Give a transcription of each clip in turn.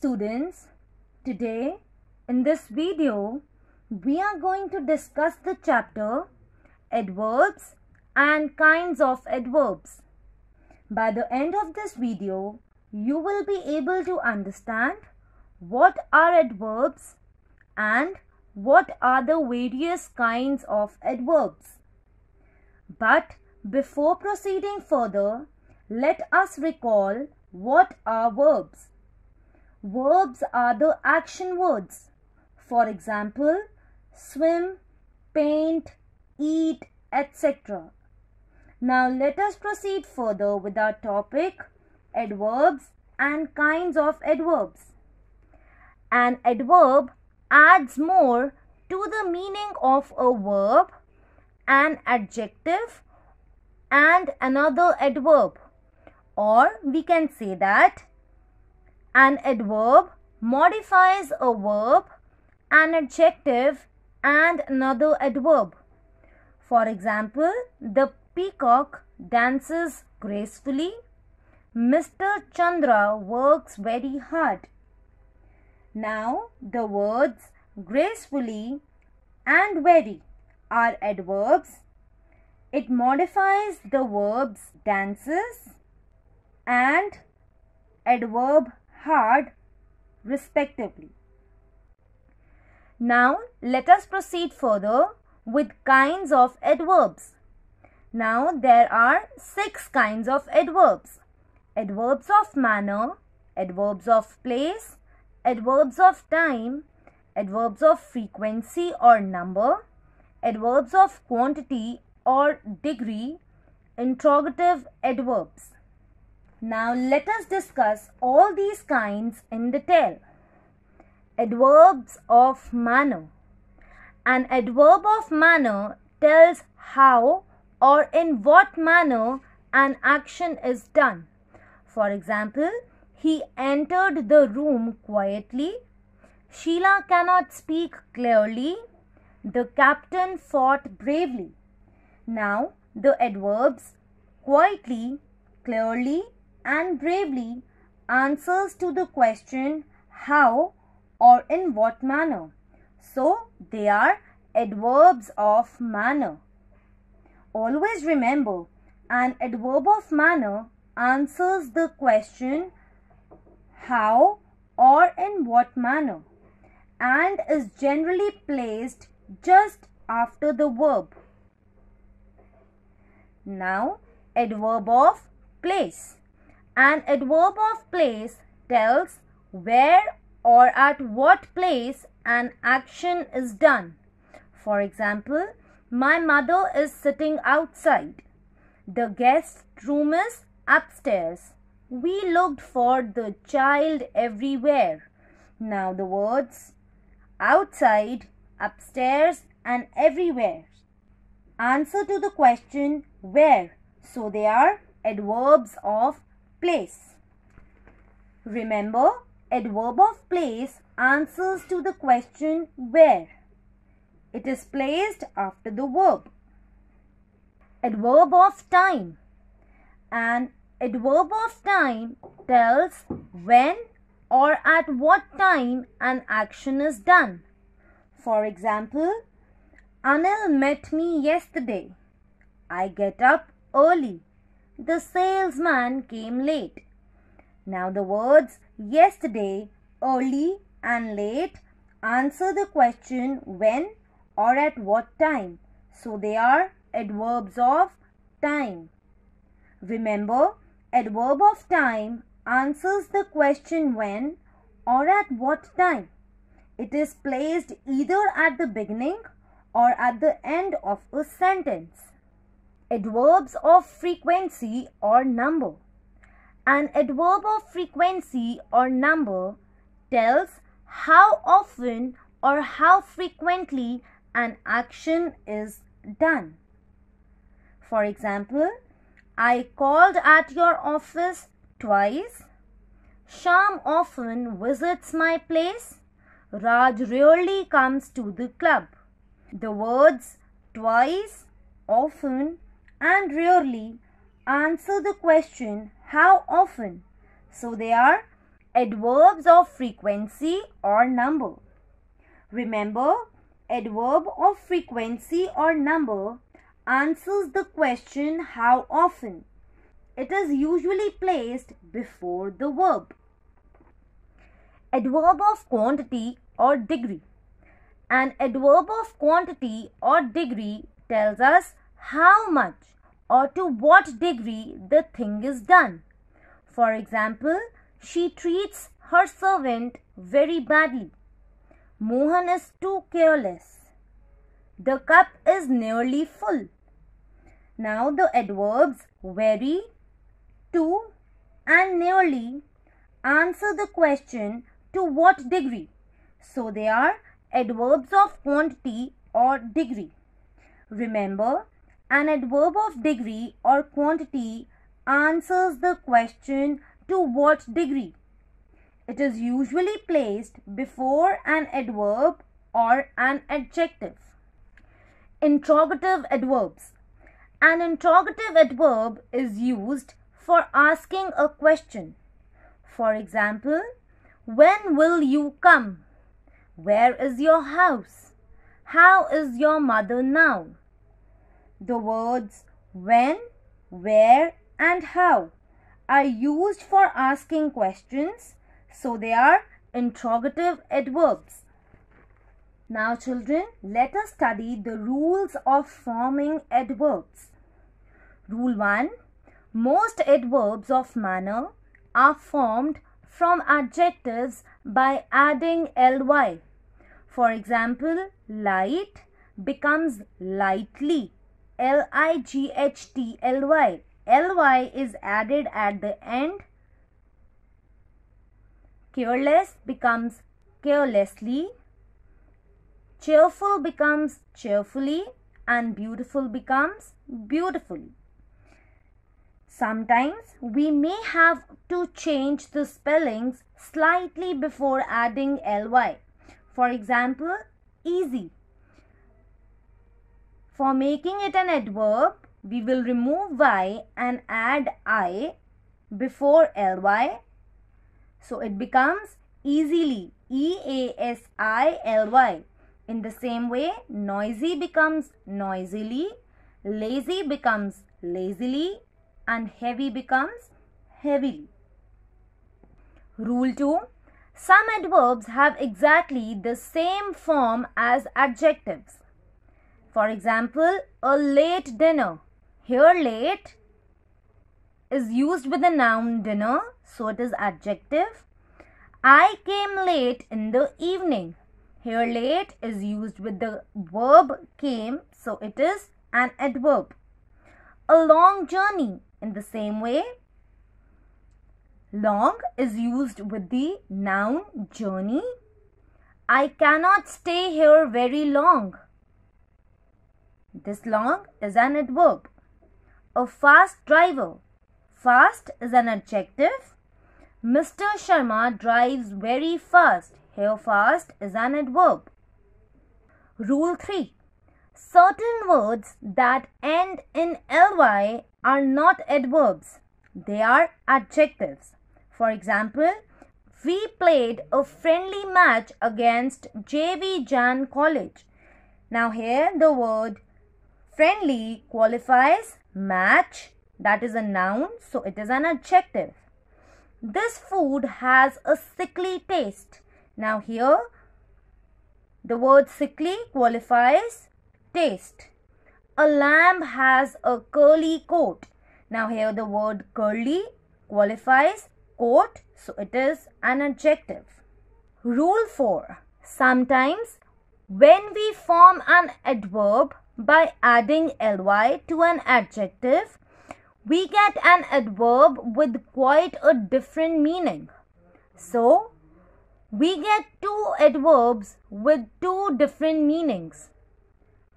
students, today in this video we are going to discuss the chapter Adverbs and Kinds of Adverbs. By the end of this video, you will be able to understand what are adverbs and what are the various kinds of adverbs. But before proceeding further, let us recall what are verbs. Verbs are the action words. For example, swim, paint, eat, etc. Now let us proceed further with our topic, adverbs and kinds of adverbs. An adverb adds more to the meaning of a verb, an adjective and another adverb. Or we can say that an adverb modifies a verb, an adjective and another adverb. For example, the peacock dances gracefully. Mr. Chandra works very hard. Now, the words gracefully and very are adverbs. It modifies the verbs dances and adverb hard respectively. Now let us proceed further with kinds of adverbs. Now there are 6 kinds of adverbs. Adverbs of manner, adverbs of place, adverbs of time, adverbs of frequency or number, adverbs of quantity or degree, interrogative adverbs. Now let us discuss all these kinds in detail. Adverbs of manner. An adverb of manner tells how or in what manner an action is done. For example, he entered the room quietly. Sheila cannot speak clearly. The captain fought bravely. Now the adverbs quietly, clearly and bravely answers to the question how or in what manner. So they are adverbs of manner. Always remember, an adverb of manner answers the question how or in what manner and is generally placed just after the verb. Now, adverb of place. An adverb of place tells where or at what place an action is done. For example, my mother is sitting outside. The guest room is upstairs. We looked for the child everywhere. Now the words outside, upstairs and everywhere answer to the question where. So they are adverbs of place. Remember, adverb of place answers to the question where. It is placed after the verb. Adverb of time. An adverb of time tells when or at what time an action is done. For example, Anil met me yesterday. I get up early. The salesman came late. Now the words yesterday, early and late answer the question when or at what time. So they are adverbs of time. Remember, adverb of time answers the question when or at what time. It is placed either at the beginning or at the end of a sentence. Adverbs of frequency or number. An adverb of frequency or number tells how often or how frequently an action is done. For example, I called at your office twice. Sham often visits my place. Raj rarely comes to the club. The words twice, often and rarely answer the question how often. So they are adverbs of frequency or number. Remember, adverb of frequency or number answers the question how often. It is usually placed before the verb. Adverb of quantity or degree. An adverb of quantity or degree tells us how much or to what degree the thing is done. For example, she treats her servant very badly. Mohan is too careless. The cup is nearly full. Now the adverbs very, to and nearly answer the question to what degree. So they are adverbs of quantity or degree. Remember, an adverb of degree or quantity answers the question to what degree. It is usually placed before an adverb or an adjective. Interrogative adverbs. An interrogative adverb is used for asking a question. For example, when will you come? Where is your house? How is your mother now? The words when, where and how are used for asking questions, so they are interrogative adverbs. Now children, let us study the rules of forming adverbs. Rule 1. Most adverbs of manner are formed from adjectives by adding ly. For example, light becomes lightly, lightly. Ly is added at the end. Careless becomes carelessly. Cheerful becomes cheerfully, and beautiful becomes beautifully. Sometimes we may have to change the spellings slightly before adding ly. For example, easy. For making it an adverb, we will remove y and add I before ly. So it becomes easily, easily. In the same way, noisy becomes noisily, lazy becomes lazily, and heavy becomes heavily. Rule 2. Some adverbs have exactly the same form as adjectives. For example, a late dinner. Here late is used with the noun dinner, so it is adjective. I came late in the evening. Here late is used with the verb came, so it is an adverb. A long journey. In the same way, long is used with the noun journey. I cannot stay here very long. This long is an adverb. A fast driver. Fast is an adjective. Mr. Sharma drives very fast. Here fast is an adverb. Rule 3. Certain words that end in ly are not adverbs. They are adjectives. For example, we played a friendly match against JV Jan College. Now here the word friendly qualifies match, that is a noun, so it is an adjective. This food has a sickly taste. Now here the word sickly qualifies taste. A lamb has a curly coat. Now here the word curly qualifies coat, so it is an adjective. Rule 4. Sometimes when we form an adverb by adding ly to an adjective, we get an adverb with quite a different meaning. So we get two adverbs with two different meanings.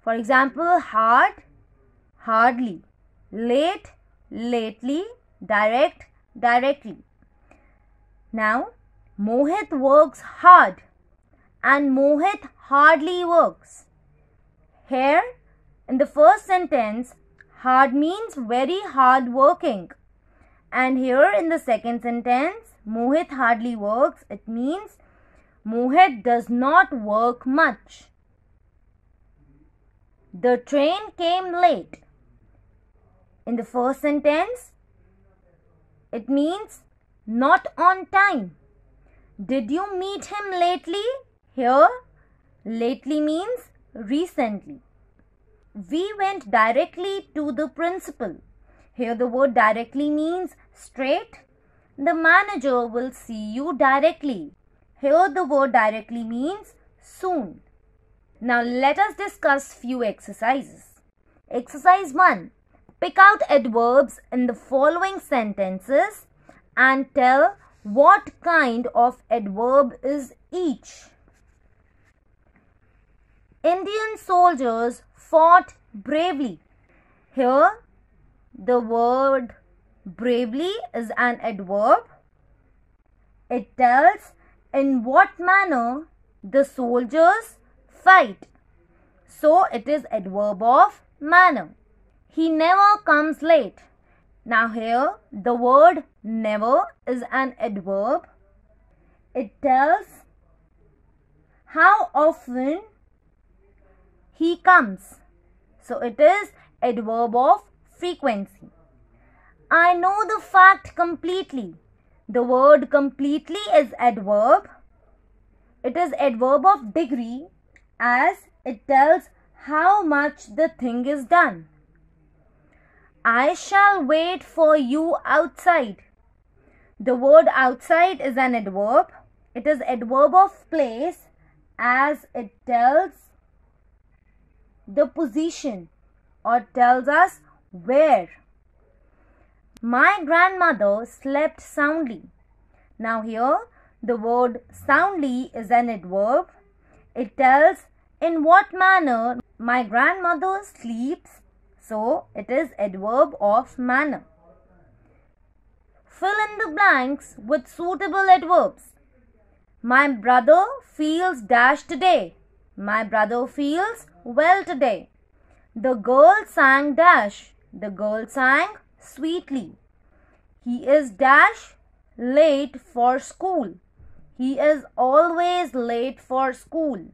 For example, hard, hardly, late, lately, direct, directly. Now, Mohit works hard and Mohit hardly works. Here, in the first sentence, hard means very hard working. And here in the second sentence, Mohit hardly works, it means Mohit does not work much. The train came late. In the first sentence, it means not on time. Did you meet him lately? Here, lately means recently. We went directly to the principal. Here the word directly means straight. The manager will see you directly. Here the word directly means soon. Now let us discuss few exercises. Exercise 1. Pick out adverbs in the following sentences and tell what kind of adverb is each. Indian soldiers fought bravely. Here, the word bravely is an adverb. It tells in what manner the soldiers fight. So, it is adverb of manner. He never comes late. Now here, the word never is an adverb. It tells how often he comes. So it is adverb of frequency. I know the fact completely. The word completely is adverb. It is adverb of degree as it tells how much the thing is done. I shall wait for you outside. The word outside is an adverb. It is adverb of place as it tells the position or tells us where. My grandmother slept soundly. Now here the word soundly is an adverb. It tells in what manner my grandmother sleeps. So it is adverb of manner. Fill in the blanks with suitable adverbs. My brother feels dash today. My brother feels well today. The girl sang dash. The girl sang sweetly. He is dash late for school. He is always late for school.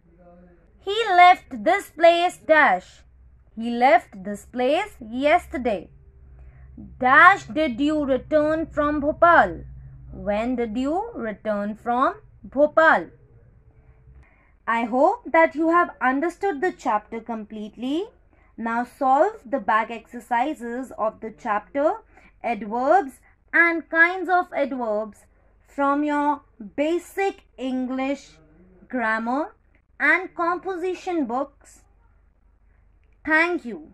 He left this place dash. He left this place yesterday. Dash did you return from Bhopal? When did you return from Bhopal? I hope that you have understood the chapter completely. Now solve the back exercises of the chapter adverbs and kinds of adverbs from your basic English grammar and composition books. Thank you.